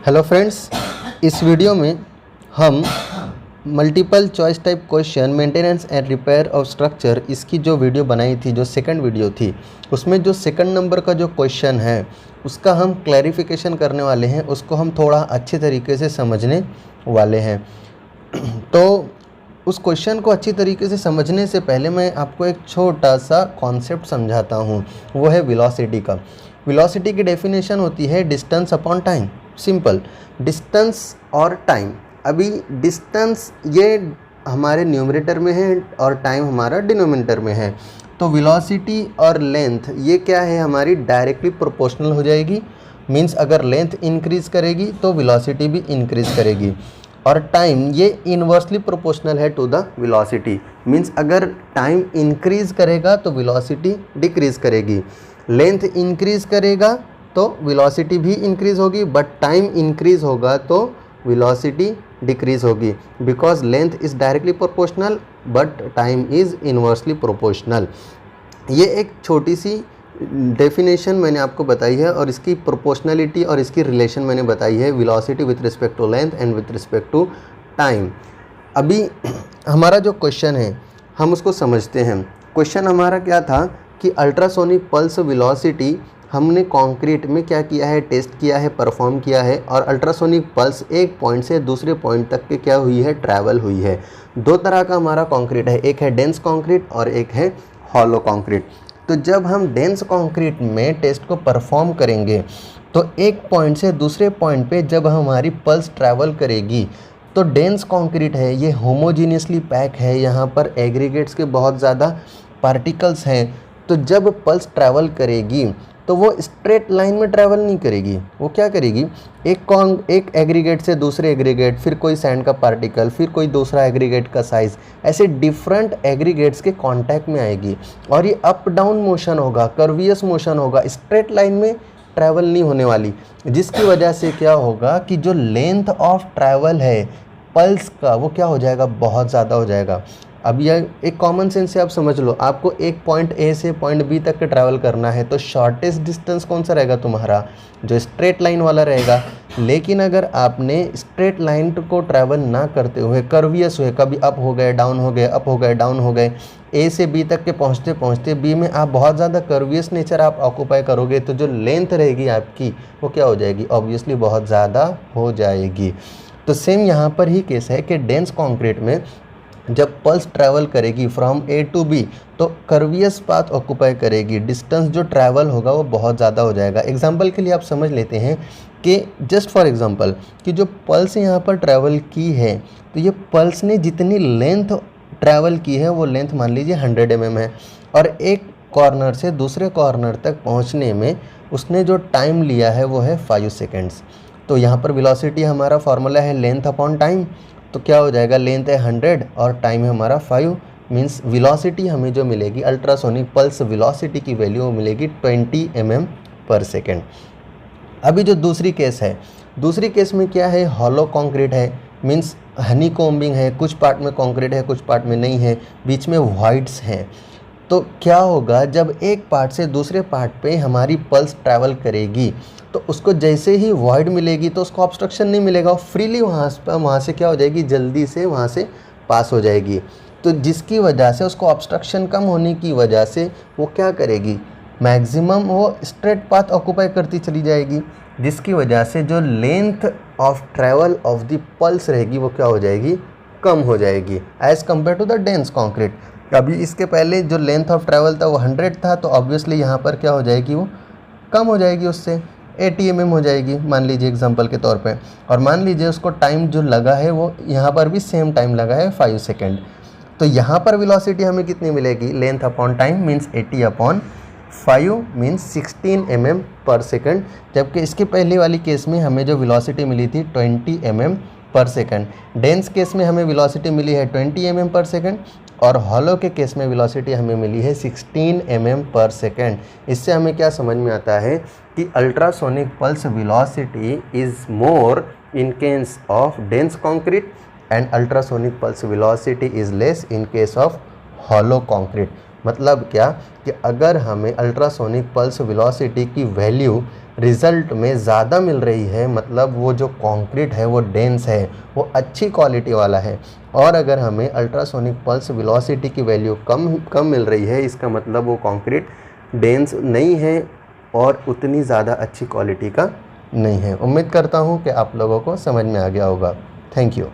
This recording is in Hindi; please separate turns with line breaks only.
हेलो फ्रेंड्स, इस वीडियो में हम multiple choice type question maintenance and repair of structure इसकी जो वीडियो बनाई थी, जो सेकंड वीडियो थी, उसमें जो सेकंड नंबर का जो क्वेश्चन है उसका हम क्लैरिफिकेशन करने वाले हैं। उसको हम थोड़ा अच्छे तरीके से समझने वाले हैं। तो उस क्वेश्चन को अच्छी तरीके से समझने से पहले मैं आपको एक छोटा सा कॉन्सेप्ट समझाता हूँ। वो है वेलोसिटी का। वेलोसिटी की डेफिनेशन होती है distance upon time. Simple, distance और टाइम। अभी डिस्टेंस ये हमारे न्यूमरेटर में है और टाइम हमारा डिनोमिनेटर में है। तो वेलोसिटी और लेंथ ये क्या है, हमारी डायरेक्टली प्रोपोर्शनल हो जाएगी। मीन्स अगर लेंथ इंक्रीज़ करेगी तो वेलोसिटी भी इंक्रीज़ करेगी। और टाइम ये इन्वर्सली प्रोपोर्शनल है टू द वेलोसिटी। मीन्स अगर टाइम इंक्रीज़ करेगा तो वेलोसिटी डिक्रीज़ करेगी। लेंथ इंक्रीज़ करेगा तो वेलोसिटी भी इंक्रीज़ होगी, बट टाइम इंक्रीज़ होगा तो वेलोसिटी डिक्रीज़ होगी। Because length is directly proportional but time is inversely proportional. ये एक छोटी सी डेफिनेशन मैंने आपको बताई है और इसकी प्रोपोर्शनलिटी और इसकी रिलेशन मैंने बताई है velocity with respect to length and with respect to time. अभी हमारा जो क्वेश्चन है हम उसको समझते हैं। क्वेश्चन हमारा क्या था कि अल्ट्रासोनिक पल्स वेलोसिटी हमने कंक्रीट में क्या किया है, टेस्ट किया है, परफॉर्म किया है। और अल्ट्रासोनिक पल्स एक पॉइंट से दूसरे पॉइंट तक के क्या हुई है, ट्रैवल हुई है। दो तरह का हमारा कंक्रीट है, एक है डेंस कंक्रीट और एक है हॉलो कंक्रीट। तो जब हम डेंस कंक्रीट में टेस्ट को परफॉर्म करेंगे तो एक पॉइंट से दूसरे पॉइंट पे जब हमारी पल्स ट्रैवल करेगी तो डेंस कंक्रीट है, ये होमोजीनियसली पैक है, यहाँ पर एग्रीगेट्स के बहुत ज़्यादा पार्टिकल्स हैं। तो जब पल्स ट्रैवल करेगी तो वो स्ट्रेट लाइन में ट्रैवल नहीं करेगी। वो क्या करेगी, एक एग्रीगेट से दूसरे एग्रीगेट, फिर कोई सैंड का पार्टिकल, फिर कोई दूसरा एग्रीगेट का साइज़, ऐसे डिफरेंट एग्रीगेट्स के कांटेक्ट में आएगी। और ये अप डाउन मोशन होगा, कर्वियस मोशन होगा, स्ट्रेट लाइन में ट्रैवल नहीं होने वाली। जिसकी वजह से क्या होगा कि जो लेंथ ऑफ ट्रैवल है पल्स का वो क्या हो जाएगा, बहुत ज़्यादा हो जाएगा। अब यह एक कॉमन सेंस से आप समझ लो, आपको एक पॉइंट ए से पॉइंट बी तक के ट्रैवल करना है तो शॉर्टेस्ट डिस्टेंस कौन सा रहेगा तुम्हारा, जो स्ट्रेट लाइन वाला रहेगा। लेकिन अगर आपने स्ट्रेट लाइन को ट्रैवल ना करते हुए कर्वियस हुए, कभी अप हो गए, डाउन हो गए, अप हो गए, डाउन हो गए, ए से बी तक के पहुँचते पहुँचते बी में आप बहुत ज़्यादा कर्वियस नेचर आप ऑक्यूपाई करोगे तो जो लेंथ रहेगी आपकी वो क्या हो जाएगी, ऑब्वियसली बहुत ज़्यादा हो जाएगी। तो सेम यहाँ पर ही केस है कि डेंस कॉन्क्रीट में जब पल्स ट्रैवल करेगी फ्रॉम ए टू बी तो कर्वियस पाथ ऑक्यूपाई करेगी, डिस्टेंस जो ट्रैवल होगा वो बहुत ज़्यादा हो जाएगा। एग्जांपल के लिए आप समझ लेते हैं कि जस्ट फॉर एग्जांपल कि जो पल्स यहाँ पर ट्रैवल की है तो ये पल्स ने जितनी लेंथ ट्रैवल की है वो लेंथ मान लीजिए 100 mm है और एक कॉर्नर से दूसरे कॉर्नर तक पहुँचने में उसने जो टाइम लिया है वो है 5 सेकेंड्स। तो यहाँ पर वेलोसिटी हमारा फॉर्मूला है लेंथ अपॉन टाइम। तो क्या हो जाएगा, लेंथ है 100 और टाइम है हमारा 5। मीन्स वेलोसिटी हमें जो मिलेगी, अल्ट्रासोनिक पल्स वेलोसिटी की वैल्यू मिलेगी 20 mm पर सेकेंड। अभी जो दूसरी केस है, दूसरी केस में क्या है, हॉलो कंक्रीट है। मीन्स हनी कॉम्बिंग है, कुछ पार्ट में कंक्रीट है, कुछ पार्ट में नहीं है, बीच में वॉइड्स हैं। तो क्या होगा, जब एक पार्ट से दूसरे पार्ट पे हमारी पल्स ट्रैवल करेगी तो उसको जैसे ही वॉइड मिलेगी तो उसको ऑब्स्ट्रक्शन नहीं मिलेगा, फ्रीली वहाँ से क्या हो जाएगी, जल्दी से वहाँ से पास हो जाएगी। तो जिसकी वजह से उसको ऑब्स्ट्रक्शन कम होने की वजह से वो क्या करेगी, मैक्सिमम वो स्ट्रेट पाथ ऑक्यूपाई करती चली जाएगी। जिसकी वजह से जो length of travel of the pulse रहेगी वो क्या हो जाएगी, कम हो जाएगी as compare to the dense concrete. अभी इसके पहले जो लेंथ ऑफ ट्रैवल था वो 100 था तो ऑब्वियसली यहाँ पर क्या हो जाएगी, वो कम हो जाएगी, उससे 80 mm हो जाएगी मान लीजिए एग्जांपल के तौर पे। और मान लीजिए उसको टाइम जो लगा है वो यहाँ पर भी सेम टाइम लगा है 5 सेकेंड। तो यहाँ पर वेलोसिटी हमें कितनी मिलेगी, length upon time means 80/5 means 16 mm पर सेकेंड। जबकि इसके पहले वाली केस में हमें जो वेलोसिटी मिली थी 20 mm पर सेकेंड। डेंस केस में हमें वेलोसिटी मिली है 20 mm पर सेकेंड और हॉलो के केस में वेलोसिटी हमें मिली है 16 mm पर सेकेंड। इससे हमें क्या समझ में आता है कि ultrasonic pulse velocity is more in case of dense concrete and ultrasonic pulse velocity is less in case of hollow concrete. मतलब क्या कि अगर हमें अल्ट्रासोनिक पल्स वेलोसिटी की वैल्यू रिज़ल्ट में ज़्यादा मिल रही है, मतलब वो जो कंक्रीट है वो डेंस है, वो अच्छी क्वालिटी वाला है। और अगर हमें अल्ट्रासोनिक पल्स वेलोसिटी की वैल्यू कम मिल रही है, इसका मतलब वो कंक्रीट डेंस नहीं है और उतनी ज़्यादा अच्छी क्वालिटी का नहीं है। उम्मीद करता हूँ कि आप लोगों को समझ में आ गया होगा। Thank you.